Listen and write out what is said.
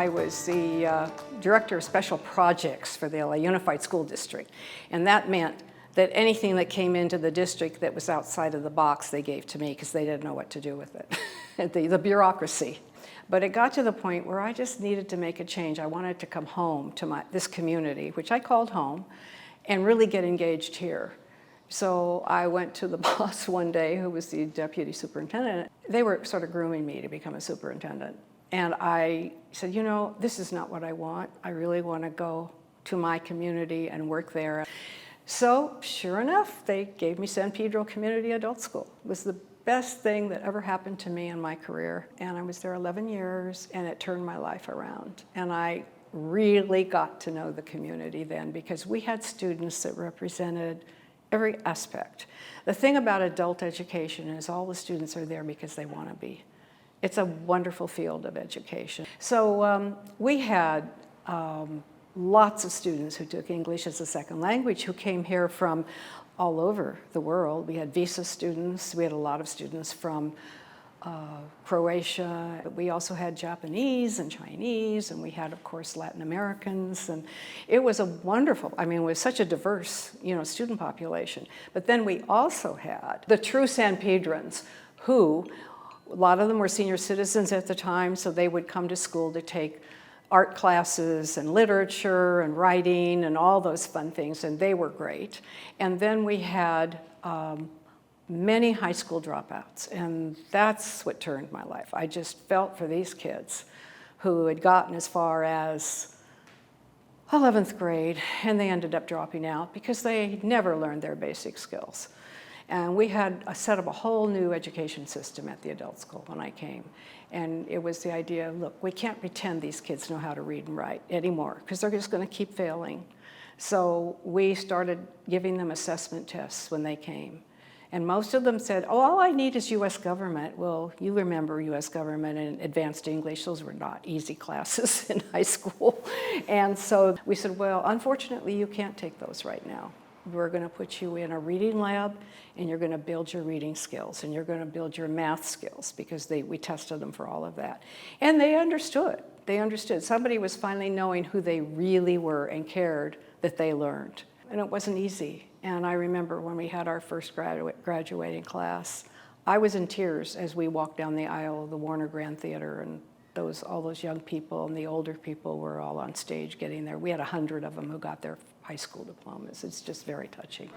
I was the director of special projects for the LA Unified School District. And that meant that anything that came into the district that was outside of the box, they gave to me because they didn't know what to do with it, the bureaucracy. But it got to the point where I just needed to make a change. I wanted to come home to this community, which I called home, and really get engaged here. So I went to the boss one day, who was the deputy superintendent. They were sort of grooming me to become a superintendent. And I said, you know, this is not what I want. I really want to go to my community and work there. So sure enough, they gave me San Pedro Community Adult School. It was the best thing that ever happened to me in my career. And I was there 11 years, and it turned my life around. And I really got to know the community then, because we had students that represented every aspect. The thing about adult education is all the students are there because they want to be. It's a wonderful field of education. So we had lots of students who took English as a second language who came here from all over the world. We had visa students. We had a lot of students from Croatia. We also had Japanese and Chinese, and we had, of course, Latin Americans. And it was a wonderful, I mean, it was such a diverse, student population. But then we also had the true San Pedrans, who, a lot of them were senior citizens at the time, so they would come to school to take art classes and literature and writing and all those fun things, and they were great. And then we had many high school dropouts, and that's what turned my life. I just felt for these kids who had gotten as far as 11th grade, and they ended up dropping out because they never learned their basic skills. And we had set up a whole new education system at the adult school when I came. And it was the idea, look, we can't pretend these kids know how to read and write anymore, because they're just going to keep failing. So we started giving them assessment tests when they came. And most of them said, oh, all I need is U.S. government. Well, you remember U.S. government and advanced English. Those were not easy classes in high school. And so we said, well, unfortunately, you can't take those right now. We're going to put you in a reading lab, and you're going to build your reading skills, and you're going to build your math skills, because we tested them for all of that. And they understood. They understood. Somebody was finally knowing who they really were and cared that they learned. And it wasn't easy. And I remember when we had our first graduating class, I was in tears as we walked down the aisle of the Warner Grand Theater, and all those young people and the older people were all on stage getting there. We had 100 of them who got their high school diplomas. It's just very touching.